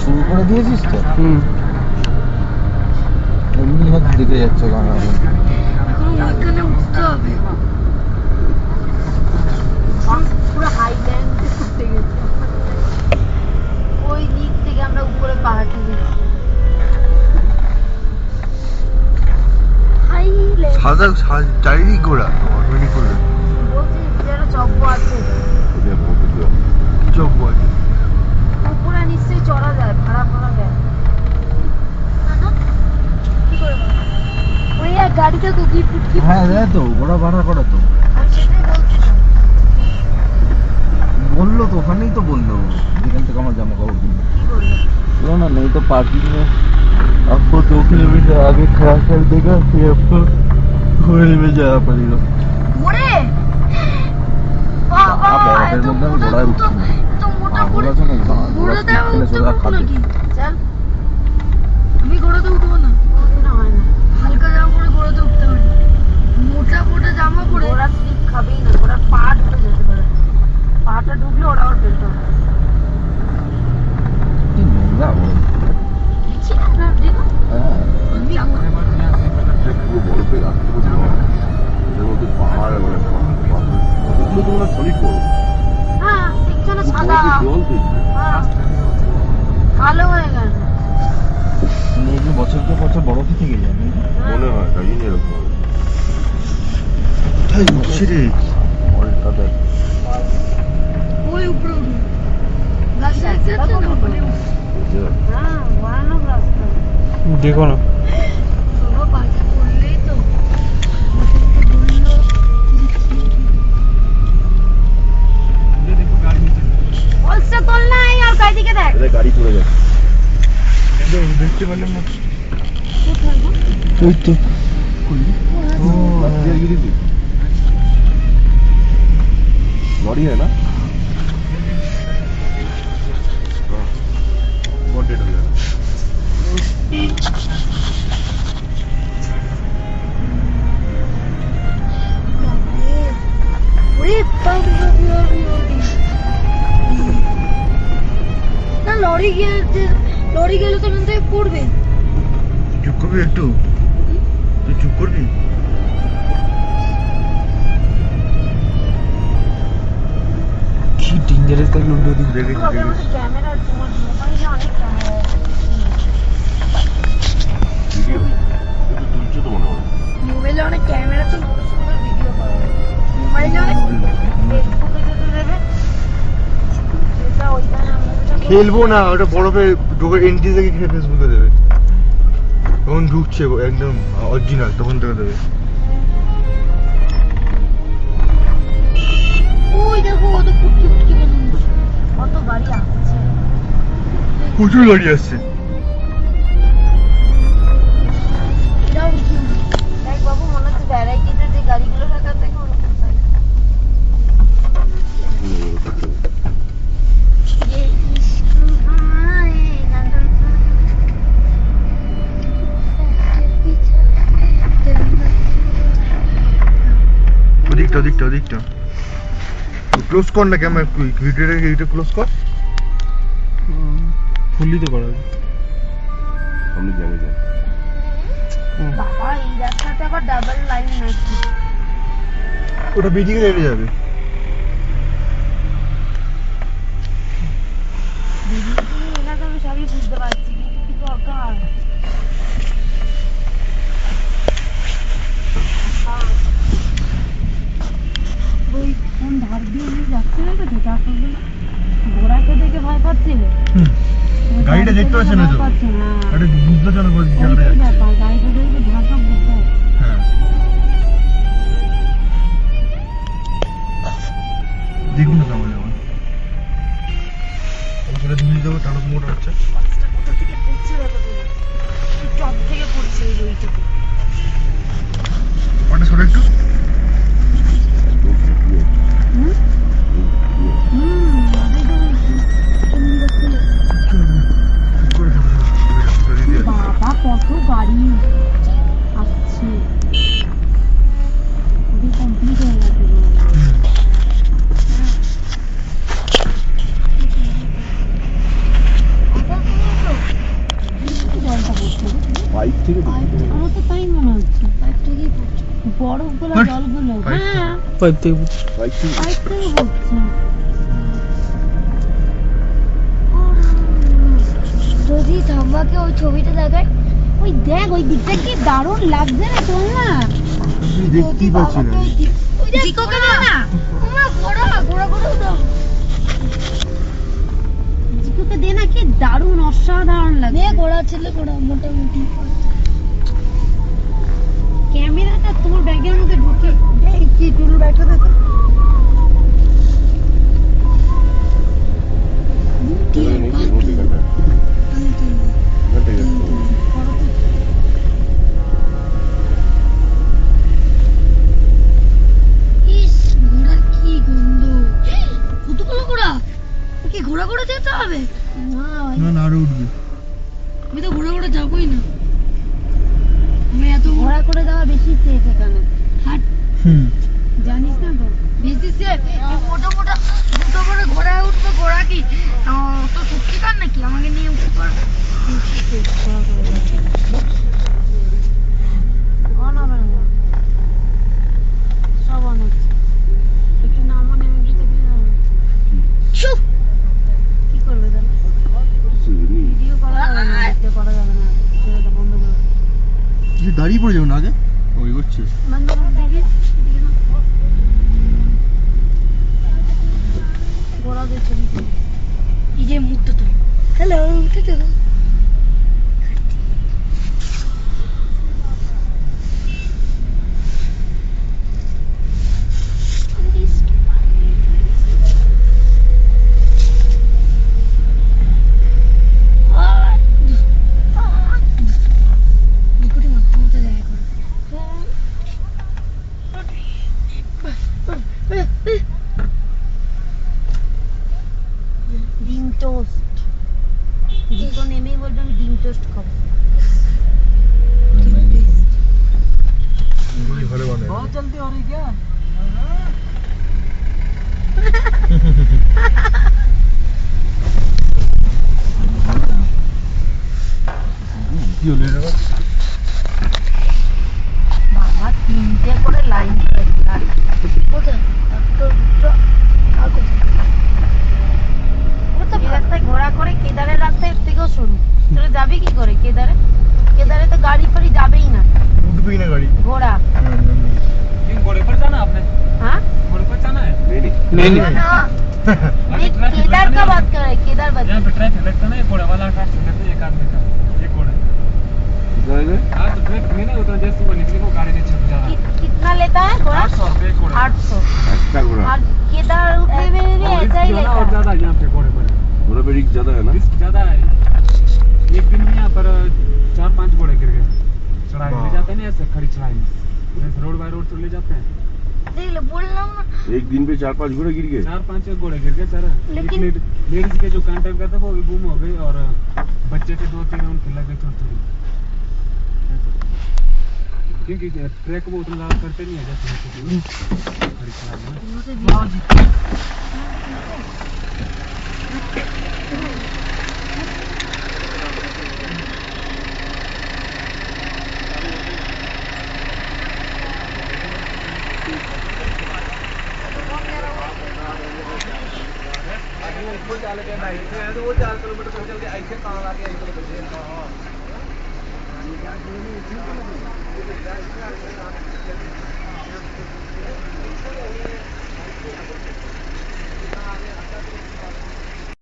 শুরু করে দিয়েছিস তো? এমনি হয়তো দিতে যাচ্ছে গান। এখানে উঠতে হবে, পুরো হাইল্যান্ডে উঠতে গেছে। ওই দিক থেকে আমরা উপরে পাহাড়ে গেছি। সাদা চারিদিক ঘোরা অটোমেটিক করলে বলছি যেন চব্য আছে, চব্য আছে উপরে নিশ্চয়ই চড়া যায়, ভাড়া ভাড়া দেয়। কি করে ওই এক গাড়িটা তো কি ফুটকি। হ্যাঁ দেয় তো, ওরা ভাড়া করে তো। আমি সেটাই বলছি, বললো তো, ওখানেই তো বললো যেখান থেকে আমার জামা কাপড় কিনবো। কি বললো? बोलो ना, नहीं तो पार्किंग में आपको 2 किलोमीटर आगे खड़ा कर देगा, फिर आपको घोड़े में जाना पड़ेगा। ওরে বাবা, এত মোটা জুতো, এত মোটা করে ঘোড়াতে উঠতে পারবো নাকি? চল, আমি ঘোড়াতে উঠবো না, কোনোদিনও হয় না। হালকা জামা পরে ঘোড়াতে উঠতে পারি, মোটা মোটা জামা পরে ঘোড়া স্লিপ খাবেই না, ঘোড়ার পা ঢুকে যেতে পারে, পাটা ঢুকলে ওরা আবার বেল্ট হবে। নোংরা বড়। দেখো বরফের পাহাড় কালো হয়ে গেছে, বছর পর বছর বরফই থেকে যায় মনে হয়, তাই জন্য এরকম ওই উপরে উঠে ভয়ানক রাস্তা। দেখো না, বাবা বাজে করলেই তো বলছে তোল না, এই আর গাড়িকে দেখ, গাড়ি চলে যাচ্ছে দেখতে পেলাম না। ওই তো লরি है ना, না লরি গেলে তো এখান থেকে পড়বে। চুপ করবি একটু, তুই চুপ করবি। কি ডেঞ্জারাস থাকলে উল্টো দিক দেখেছি ক্যামেরা, তোমার মোবাইলে অনেক ক্যামেরা ভিডিও তুলছো তো মনে হয়, মোবাইলে অনেক ক্যামেরা তো সুন্দর ভিডিও করা যায়, মোবাইলে অনেক ফেসবুকে যেতে দেবে সেটা ওইখানে খেলবো না, ওটা বরফে ঢোকে এন্ট্রি থেকে খেয়ে ফেসবুকে দেবে, তখন ঢুকছে একদম অরিজিনাল, তখন থেকে দেবে। ওই দেখো কত ফুটকি ফুটকি বেলুন, কত গাড়ি আসছে, প্রচুর গাড়ি আসছে। এটাও দেখ বাবু, মনে হচ্ছে ভ্যারাইটিতে যে গাড়িগুলো রাখা থাকে ওরকম সাইজ। ওদিকটা ক্লোজ কর না ক্যামেরা, ভিডিওটা ক্লোজ কর, খুললি তো করা যায়। সামনে যাবে যা। বাবা এই রাস্তাতে আবার ডাবল লাইন নাকি? ওটা বিডিকে নেমে যাবে। এলাকা আমি সবই বুঝতে পারছি, কিন্তু কি দরকার? ওই কোন ধার দিয়ে যাচ্ছে না তো, চাকরগুলো ঘোড়াকে দেখে ভয় পাচ্ছে, গাড়িটা দেখতে পাচ্ছে না তো, আরে বুঝতে চাও না কোন জায়গাটা যাচ্ছে, ব্যাপার গাড়িটা দেখে ভাষা বুঝতে। হ্যাঁ দেখুন না তাহলে আমার ওখানে ধুয়ে দেবো, তারপর মোট হচ্ছে কোথা থেকে পড়ছে দেখো, টপ থেকে পড়ছে এই ওইটুকু। ওটা সরে একটু, বাবা কত গাড়ি আসছে, কমপ্লিট হয়ে গেছে। বরফগুলো বাট, জলগুলো পাইপ হ্যাঁ পাইপ থেকে বুঝছি। বাইক থেকে পাইপ থেকে পড়ছে যদি ধামাকে ওই ছবিটা দেখায় ওই দেখ ওই দিকটা কি দারুণ লাগছে না তোর না আমি দেখতেই পাচ্ছি না ওই দেখ জিকোকে দে না ওমা ঘোড়া ঘোড়া ঘোড়া দাও জিকোকে দে না কি দারুণ অসাধারণ লাগছে নে ঘোড়া ছেলে ঘোড়া মোটামুটি ক্যামেরাটা তোমার ব্যাগের মধ্যে ঢুকে দেখ কি টুলু ব্যাগটা দেখো ইস ঘোড়ার কি গন্ধ কতগুলো ঘোড়া কি ঘোড়া ঘোড়া যেতে হবে না ভাই না না আরো উঠবে আমি তো ঘোড়া ঘোড়া যাবোই না আমি এত ঘোড়া করে দেওয়া বেশি সেফ এখানে হাট জানিস না তো বেশি সেফ মোটা মোটা দুটো করে ঘোড়ায় উঠবে ঘোড়া কি তো সত্যিকার নাকি আমাকে নিয়ে উঠতে পারবে সব অনেক একটু নামও নেমে গেছে কি করবে তাহলে ভিডিও করা যাবে না ভিডিও করা যাবে না সেটা বন্ধ করে কিছু দাঁড়িয়ে পড়ে যাবো না আগে ওই করছে বন্ধ করে দেখি এদিকে না ঘোড়াদের ছবি এই যে মুখটা তো হ্যালো ডিম টোস্ট জিকো নেমেই বলবে আমি ডিম টোস্ট খাবো ঘরে বানায় बहुत जल्दी हो रही क्या কি হলো এটা বাবা তিনটে করে লাইন কোথায় রাস্তায় ঘোরা করে কেদারের রাস্তায় এর থেকেও সরু তোরা যাবি কি করে কেদারে কেদারে তো গাড়ি ফাড়ি যাবেই না উঠবেই না গাড়ি ঘোড়া क्यों घोड़े पर जाना आपने हाँ घोड़े पर जाना है नहीं ना, ना। नहीं, केदार का बात कर रहे केदार बात यहाँ पे ट्रैफिक लगता है ना ये घोड़े वाला ट्रैफिक लगता है एक आदमी का एक घोड़ा हाँ तो ट्रैफिक में ना उतना जैसे वो निकले वो गाड़ी नीचे जा रहा है कितना लेता है घोड़ा 800 रुपये एक घोड़ा 800 একটা ঘোড়া और केदार उठने में भी और ऐसा ही रिस्क जो है ना और लेता ज्यादा है यहाँ पे घोड़े पर ঘোড়া पे रिस्क ज्यादा है ना रिस्क ज्यादा है एक दिन में यहाँ पर 4-5 घोड़े गिर गए चढ़ाई में ले जाते हैं ना ऐसे खड़ी चढ़ाई में जैसे रोड बाय रोड तो ले जाते हैं देख ले बोल रहा हूँ ना एक दिन पे 4-5 घोड़े गिर गए 4-5 घोड़े गिर गए सर लेकिन- लेडीज के जो कांटेक्ट करते वो भी गुम हो गए और बच्चे थे 2-3 उनके लगे छोटे छोटे क्योंकि ट्रैक वो उतना ज्यादा करते नहीं है जैसे खड़ी चढ़ाई में उनसे भी- वो 4 किलोमीटर चल के ऐसे कहाँ आ गया